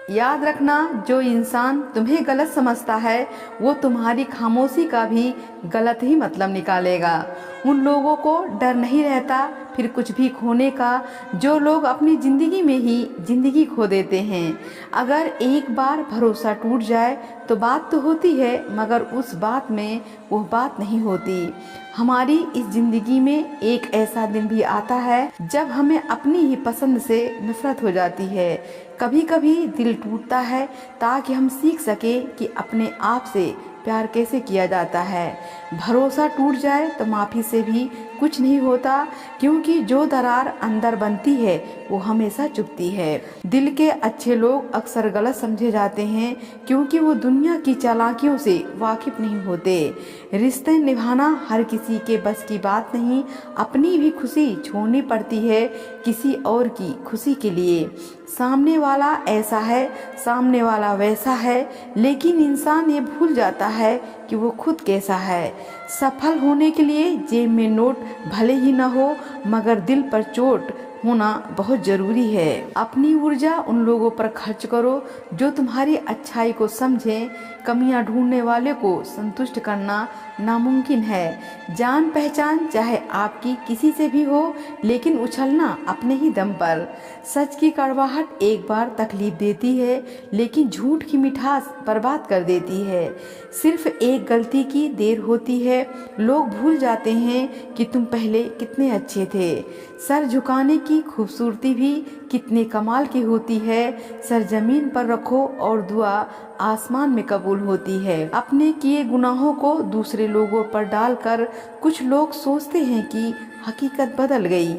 याद रखना, जो इंसान तुम्हें गलत समझता है वो तुम्हारी खामोशी का भी गलत ही मतलब निकालेगा। उन लोगों को डर नहीं रहता फिर कुछ भी खोने का जो लोग अपनी ज़िंदगी में ही ज़िंदगी खो देते हैं। अगर एक बार भरोसा टूट जाए तो बात तो होती है, मगर उस बात में वो बात नहीं होती। हमारी इस ज़िंदगी में एक ऐसा दिन भी आता है जब हमें अपनी ही पसंद से नफरत हो जाती है। कभी कभी दिल टूटता है ताकि हम सीख सके कि अपने आप से प्यार कैसे किया जाता है। भरोसा टूट जाए तो माफ़ी से भी कुछ नहीं होता, क्योंकि जो दरार अंदर बनती है वो हमेशा चुभती है। दिल के अच्छे लोग अक्सर गलत समझे जाते हैं क्योंकि वो दुनिया की चालाकियों से वाकिफ नहीं होते। रिश्ते निभाना हर किसी के बस की बात नहीं, अपनी भी खुशी छोड़नी पड़ती है किसी और की खुशी के लिए। सामने वाला ऐसा है, सामने वाला वैसा है, लेकिन इंसान ये भूल जाता है कि वो खुद कैसा है। सफल होने के लिए जेब में नोट भले ही न हो, मगर दिल पर चोट होना बहुत ज़रूरी है। अपनी ऊर्जा उन लोगों पर खर्च करो जो तुम्हारी अच्छाई को समझें। कमियां ढूंढने वाले को संतुष्ट करना नामुमकिन है। जान पहचान चाहे आपकी किसी से भी हो, लेकिन उछलना अपने ही दम पर। सच की कड़वाहट एक बार तकलीफ देती है, लेकिन झूठ की मिठास बर्बाद कर देती है। सिर्फ एक गलती की देर होती है, लोग भूल जाते हैं कि तुम पहले कितने अच्छे थे। सर झुकाने की खूबसूरती भी कितने कमाल की होती है। सर जमीन पर रखो और दुआ आसमान में कबूल होती है। अपने किए गुनाहों को दूसरे लोगों पर डालकर कुछ लोग सोचते हैं कि हकीकत बदल गई।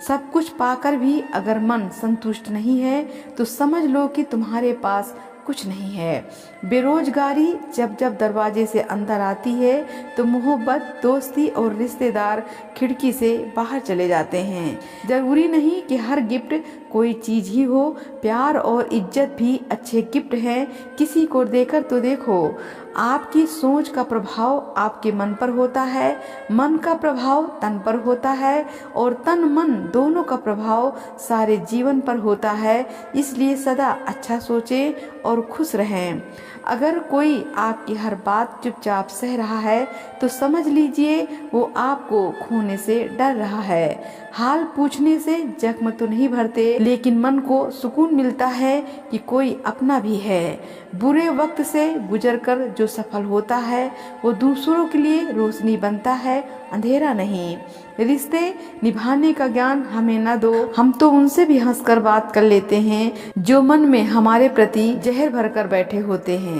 सब कुछ पाकर भी अगर मन संतुष्ट नहीं है तो समझ लो कि तुम्हारे पास कुछ नहीं है। बेरोजगारी जब जब दरवाजे से अंदर आती है तो मोहब्बत, दोस्ती और रिश्तेदार खिड़की से बाहर चले जाते हैं। जरूरी नहीं कि हर गिफ्ट कोई चीज़ ही हो, प्यार और इज्जत भी अच्छे गिफ्ट हैं। किसी को देकर तो देखो। आपकी सोच का प्रभाव आपके मन पर होता है, मन का प्रभाव तन पर होता है, और तन मन दोनों का प्रभाव सारे जीवन पर होता है। इसलिए सदा अच्छा सोचें और खुश रहें। अगर कोई आपकी हर बात चुपचाप सह रहा है तो समझ लीजिए वो आपको खोने से डर रहा है। हाल पूछने से जख्म तो नहीं भरते, लेकिन मन को सुकून मिलता है कि कोई अपना भी है। बुरे वक्त से गुजरकर जो सफल होता है वो दूसरों के लिए रोशनी बनता है, अंधेरा नहीं। रिश्ते निभाने का ज्ञान हमें न दो, हम तो उनसे भी हंसकर बात कर लेते हैं जो मन में हमारे प्रति जहर भरकर बैठे होते हैं।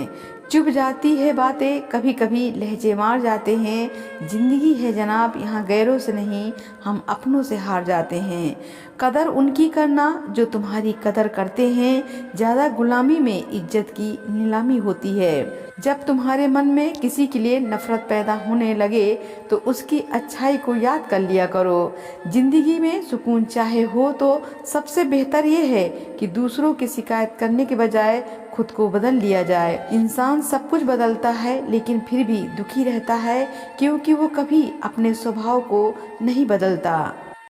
चुभ जाती है बातें, कभी कभी लहजे मार जाते हैं। जिंदगी है जनाब, यहाँ गैरों से नहीं, हम अपनों से हार जाते हैं। कदर उनकी करना जो तुम्हारी कदर करते हैं। ज़्यादा गुलामी में इज्जत की नीलामी होती है। जब तुम्हारे मन में किसी के लिए नफरत पैदा होने लगे तो उसकी अच्छाई को याद कर लिया करो। जिंदगी में सुकून चाहे हो तो सबसे बेहतर ये है कि दूसरों की शिकायत करने के बजाय खुद को बदल लिया जाए। इंसान सब कुछ बदलता है लेकिन फिर भी दुखी रहता है, क्योंकि वो कभी अपने स्वभाव को नहीं बदलता।